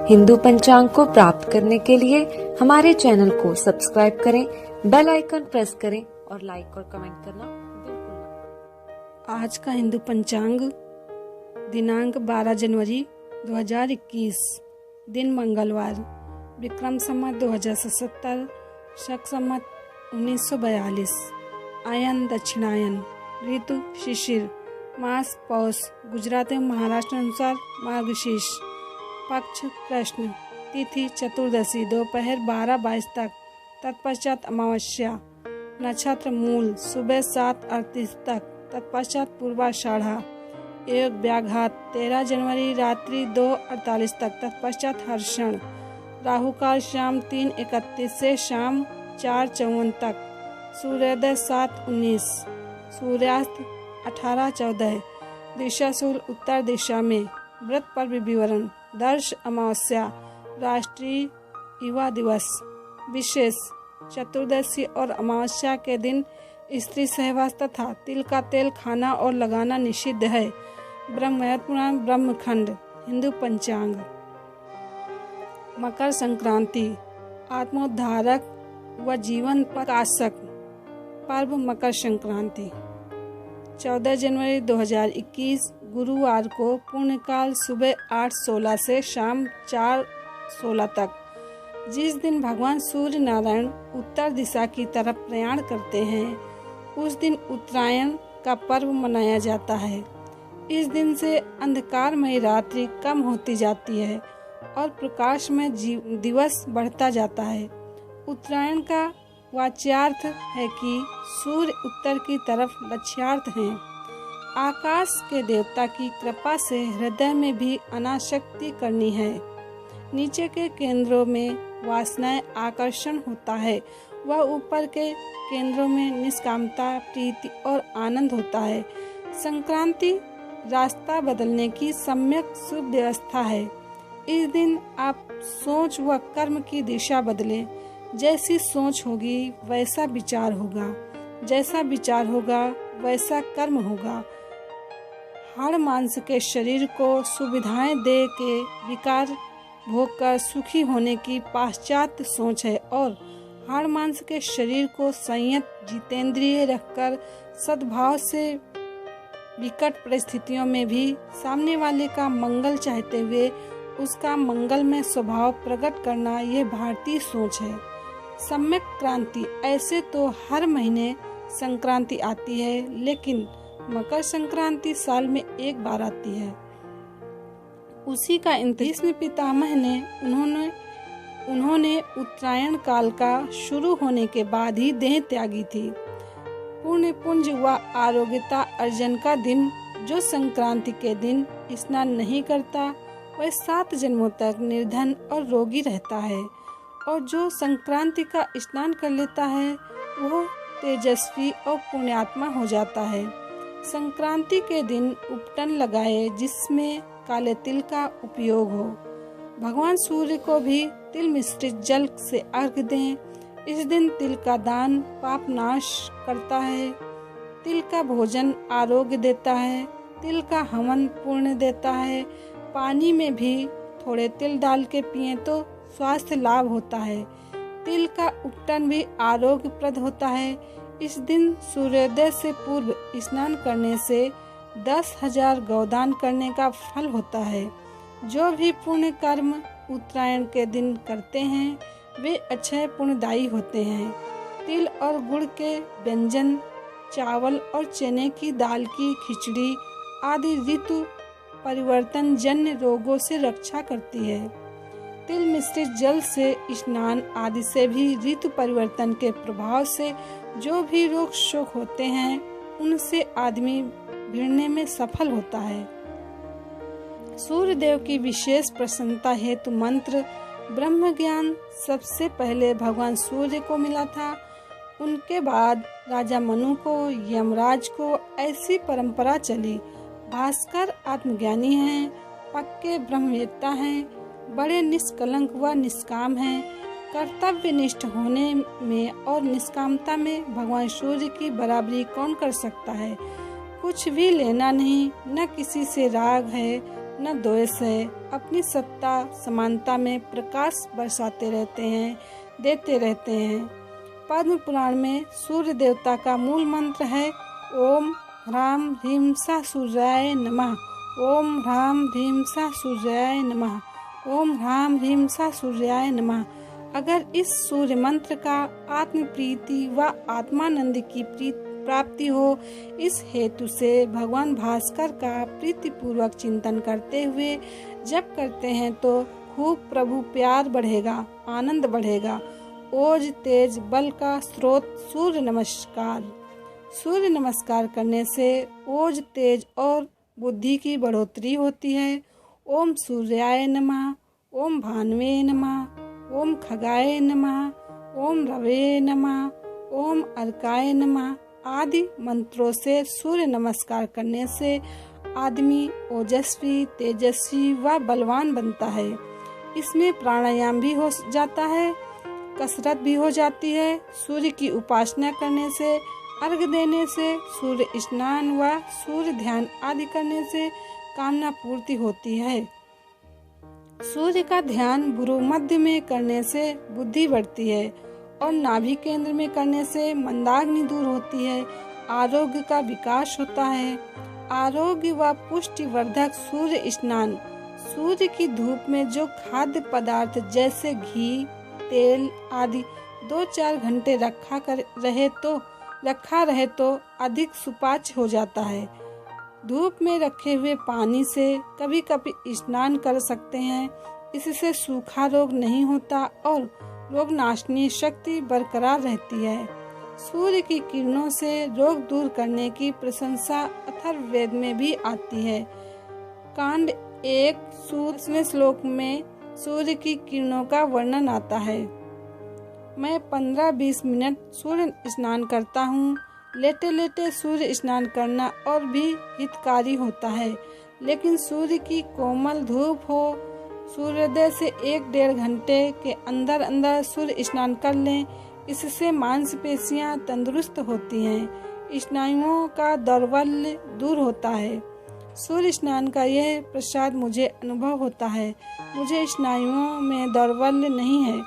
हिंदू पंचांग को प्राप्त करने के लिए हमारे चैनल को सब्सक्राइब करें, बेल आइकन प्रेस करें और लाइक और कमेंट करना बिल्कुल ना। आज का हिंदू पंचांग दिनांक 12 जनवरी 2021, दिन मंगलवार, विक्रम संवत 2077, शक संवत 1942, आयन दक्षिणायन, ऋतु शिशिर, मास पौष, गुजरात एवं महाराष्ट्र अनुसार मार्गशीर्ष, पक्ष कृष्ण, तिथि चतुर्दशी, दोपहर 12:22 तक, तत्पश्चात अमावस्या, नक्षत्र मूल, सुबह 7:38 तक, तत्पश्चात पूर्वाषाढ़ा, योग व्याघात 13 जनवरी रात्रि 2:48 तक, तत्पश्चात हर्षण, राहु काल शाम 3:31 से शाम 4:54 तक, सूर्योदय 7:19, सूर्यास्त 18:14, दिशा सूल उत्तर दिशा में, व्रत पर्व विवरण, दर्श अमावस्या, राष्ट्रीय युवा दिवस, विशेष चतुर्दशी और अमावस्या के दिन स्त्री सहवास तथा तिल का तेल खाना और लगाना निषिद्ध है। ब्रह्म पुराण ब्रह्मखंड, हिंदू पंचांग। मकर संक्रांति, आत्मोद्धारक व जीवन प्रकाशक पर्व मकर संक्रांति 14 जनवरी 2021 गुरुवार को पूर्णकाल सुबह 8:16 से शाम 4:16 तक, जिस दिन भगवान सूर्य नारायण उत्तर दिशा की तरफ प्रयाण करते हैं, उस दिन उत्तरायण का पर्व मनाया जाता है। इस दिन से अंधकारमय रात्रि कम होती जाती है और प्रकाशमय दिवस बढ़ता जाता है। उत्तरायण का वाच्यार्थ है कि सूर्य उत्तर की तरफ लक्ष्यार्थ हैं। आकाश के देवता की कृपा से हृदय में भी अनासक्ति करनी है। नीचे के केंद्रों में वासनाएं आकर्षण होता है, वह ऊपर के केंद्रों में निष्कामता, प्रीति और आनंद होता है। संक्रांति रास्ता बदलने की सम्यक शुभ व्यवस्था है। इस दिन आप सोच व कर्म की दिशा बदलें। जैसी सोच होगी वैसा विचार होगा, जैसा विचार होगा वैसा कर्म होगा। हाड़ मांस के शरीर को सुविधाएं दे के विकार भोग कर सुखी होने की पाश्चात्य सोच है और हाड़ मांस के शरीर को संयत जितेंद्रिय रखकर सद्भाव से विकट परिस्थितियों में भी सामने वाले का मंगल चाहते हुए उसका मंगलमय स्वभाव प्रकट करना, यह भारतीय सोच है। सम्यक क्रांति, ऐसे तो हर महीने संक्रांति आती है, लेकिन मकर संक्रांति साल में एक बार आती है। उसी का भीष्म पितामह ने उन्होंने उत्तरायण काल का शुरू होने के बाद ही देह त्यागी थी। पुण्य पुंज व आरोग्यता अर्जन का दिन जो संक्रांति के दिन स्नान नहीं करता, वह 7 जन्मों तक निर्धन और रोगी रहता है, और जो संक्रांति का स्नान कर लेता है वो तेजस्वी और पुण्यात्मा हो जाता है। संक्रांति के दिन उपटन लगाए जिसमें काले तिल का उपयोग हो। भगवान सूर्य को भी तिल मिश्रित जल से अर्घ दें। इस दिन तिल का दान पाप नाश करता है। तिल का भोजन आरोग्य देता है। तिल का हवन पुण्य देता है। पानी में भी थोड़े तिल डाल के पिए तो स्वास्थ्य लाभ होता है। तिल का उपटन भी आरोग्यप्रद होता है। इस दिन सूर्योदय से पूर्व स्नान करने से 10,000 गौदान करने का फल होता है। जो भी पुण्य कर्म उत्तरायण के दिन करते हैं वे अक्षय पुण्यदायी होते हैं। तिल और गुड़ के व्यंजन, चावल और चने की दाल की खिचड़ी आदि ऋतु परिवर्तन जन्य रोगों से रक्षा करती है। तिल मिश्रित जल से स्नान आदि से भी ऋतु परिवर्तन के प्रभाव से जो भी रोग शोक होते हैं उनसे आदमी भिड़ने में सफल होता है। सूर्य देव की विशेष प्रसन्नता हेतु मंत्र ब्रह्म ज्ञान सबसे पहले भगवान सूर्य को मिला था। उनके बाद राजा मनु को, यमराज को, ऐसी परंपरा चली। भास्कर आत्मज्ञानी हैं, पक्के ब्रह्मवेत्ता हैं, बड़े निष्कलंक व निष्काम हैं। कर्तव्यनिष्ठ होने में और निष्कामता में भगवान सूर्य की बराबरी कौन कर सकता है। कुछ भी लेना नहीं, न किसी से राग है, न द्वेष है। अपनी सत्ता समानता में प्रकाश बरसाते रहते हैं, देते रहते हैं। पद्म पुराण में सूर्य देवता का मूल मंत्र है ओम ह्रां ह्रीं सा सूर्याय नमः। ओम ह्रां ह्रीं सा सूर्याय नमः। ओम ह्रां ह्रीं सा सूर्याय नमः। अगर इस सूर्य मंत्र का आत्म प्रीति व आत्मानंद की प्राप्ति हो, इस हेतु से भगवान भास्कर का प्रीति पूर्वक चिंतन करते हुए जप करते हैं तो खूब प्रभु प्यार बढ़ेगा, आनंद बढ़ेगा। ओज तेज बल का स्रोत सूर्य नमस्कार। सूर्य नमस्कार करने से ओज तेज और बुद्धि की बढ़ोतरी होती है। ओम सूर्याय नमः। ओम भानुवे नमः। ओम खगाय नमः। ओम रवे नमः। ओम अर्काय नमः आदि मंत्रों से सूर्य नमस्कार करने से आदमी ओजस्वी, तेजस्वी व बलवान बनता है। इसमें प्राणायाम भी हो जाता है, कसरत भी हो जाती है। सूर्य की उपासना करने से, अर्घ देने से, सूर्य स्नान व सूर्य ध्यान आदि करने से कामना पूर्ति होती है। सूर्य का ध्यान भ्रू मध्य में करने से बुद्धि बढ़ती है और नाभि केंद्र में करने से मंदाग्नि दूर होती है। आरोग्य का विकास होता है। आरोग्य व पुष्टि वर्धक सूर्य स्नान। सूर्य की धूप में जो खाद्य पदार्थ जैसे घी, तेल आदि 2-4 घंटे रखा रहे तो अधिक सुपाच्य हो जाता है। धूप में रखे हुए पानी से कभी कभी स्नान कर सकते हैं। इससे सूखा रोग नहीं होता और रोग नाशनी शक्ति बरकरार रहती है। सूर्य की किरणों से रोग दूर करने की प्रशंसा अथर्ववेद में भी आती है। कांड 1 सूर्य श्लोक में सूर्य की किरणों का वर्णन आता है। मैं 15-20 मिनट सूर्य स्नान करता हूँ। लेटे लेटे सूर्य स्नान करना और भी हितकारी होता है, लेकिन सूर्य की कोमल धूप हो, सूर्योदय से 1-1.5 घंटे के अंदर अंदर सूर्य स्नान कर लें। इससे मांसपेशियां तंदुरुस्त होती हैं, स्नायुओं का दौर्बल्य दूर होता है। सूर्य स्नान का यह प्रसाद मुझे अनुभव होता है। मुझे स्नायुओं में दौर्बल्य नहीं है।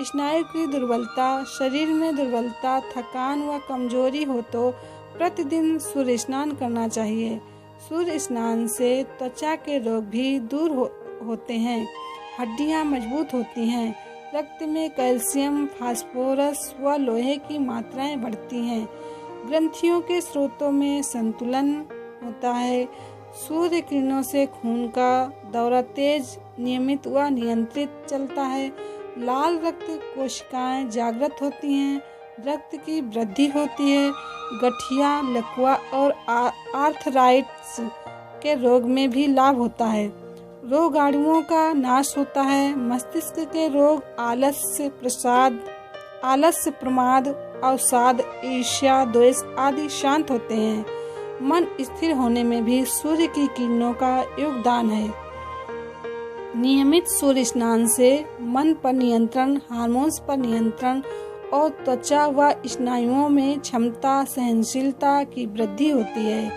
स्नायु की दुर्बलता, शरीर में दुर्बलता, थकान व कमजोरी हो तो प्रतिदिन सूर्य स्नान करना चाहिए। सूर्य स्नान से त्वचा के रोग भी दूर होते हैं, हड्डियां मजबूत होती हैं, रक्त में कैल्शियम, फास्फोरस व लोहे की मात्राएं बढ़ती हैं, ग्रंथियों के स्रोतों में संतुलन होता है। सूर्य किरणों से खून का दौरा तेज, नियमित व नियंत्रित चलता है। लाल रक्त कोशिकाएं जागृत होती हैं, रक्त की वृद्धि होती है। गठिया, लकवा और आर्थराइटिस के रोग में भी लाभ होता है। रोगाणुओं का नाश होता है। मस्तिष्क के रोग आलस्य, प्रमाद, अवसाद, ईर्ष्या, द्वेष आदि शांत होते हैं। मन स्थिर होने में भी सूर्य की किरणों का योगदान है। नियमित सूर्य स्नान से मन पर नियंत्रण, हार्मोन्स पर नियंत्रण और त्वचा व स्नायुओं में क्षमता, सहनशीलता की वृद्धि होती है।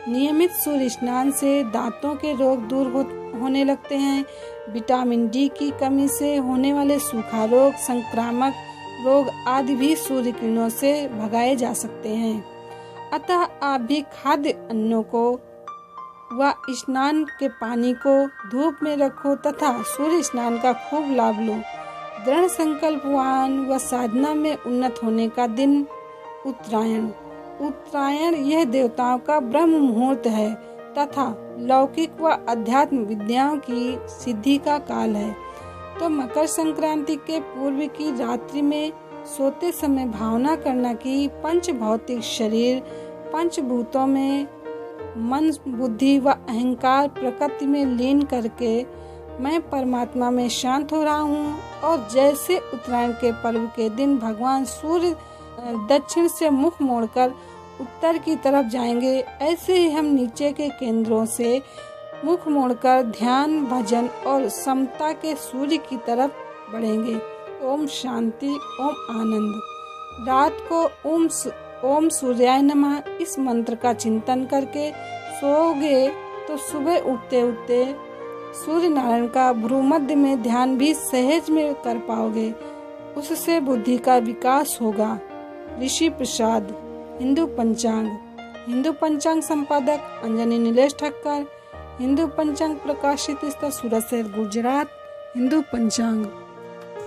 नियमित सूर्य स्नान से दांतों के रोग दूर होने लगते हैं। विटामिन डी की कमी से होने वाले सूखा रोग, संक्रामक रोग आदि भी सूर्य किरणों से भगाए जा सकते हैं। अतः आप भी खाद्य अन्नों को व स्नान के पानी को धूप में रखो तथा सूर्य स्नान का खूब लाभ लो। दृढ़ संकल्पवान व साधना में उन्नत होने का दिन उत्तरायण। उत्तरायण यह देवताओं का ब्रह्म मुहूर्त है तथा लौकिक व अध्यात्म विद्याओं की सिद्धि का काल है। तो मकर संक्रांति के पूर्व की रात्रि में सोते समय भावना करना कि पंच भौतिक शरीर, पंचभूतों में मन, बुद्धि व अहंकार प्रकृति में लीन करके मैं परमात्मा में शांत हो रहा हूँ। और जैसे उत्तरायण के पर्व के दिन भगवान सूर्य दक्षिण से मुख मोड़कर उत्तर की तरफ जाएंगे, ऐसे ही हम नीचे के केंद्रों से मुख मोड़कर ध्यान, भजन और समता के सूर्य की तरफ बढ़ेंगे। ओम शांति, ओम आनंद। रात को ओम सूर्याय नमः इस मंत्र का चिंतन करके सोओगे तो सुबह उठते उठते सूर्य नारायण का भ्रूमध्य में ध्यान भी सहज में कर पाओगे, उससे बुद्धि का विकास होगा। ऋषि प्रसाद, हिंदू पंचांग। हिंदू पंचांग संपादक अंजनी नीलेश ठक्कर। हिंदू पंचांग प्रकाशित स्थल सूरत शहर गुजरात। हिंदू पंचांग।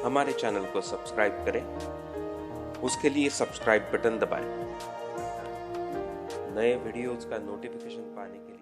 हमारे चैनल को सब्सक्राइब करें, उसके लिए सब्सक्राइब बटन दबाएं। नए वीडियोस का नोटिफिकेशन पाने के लिए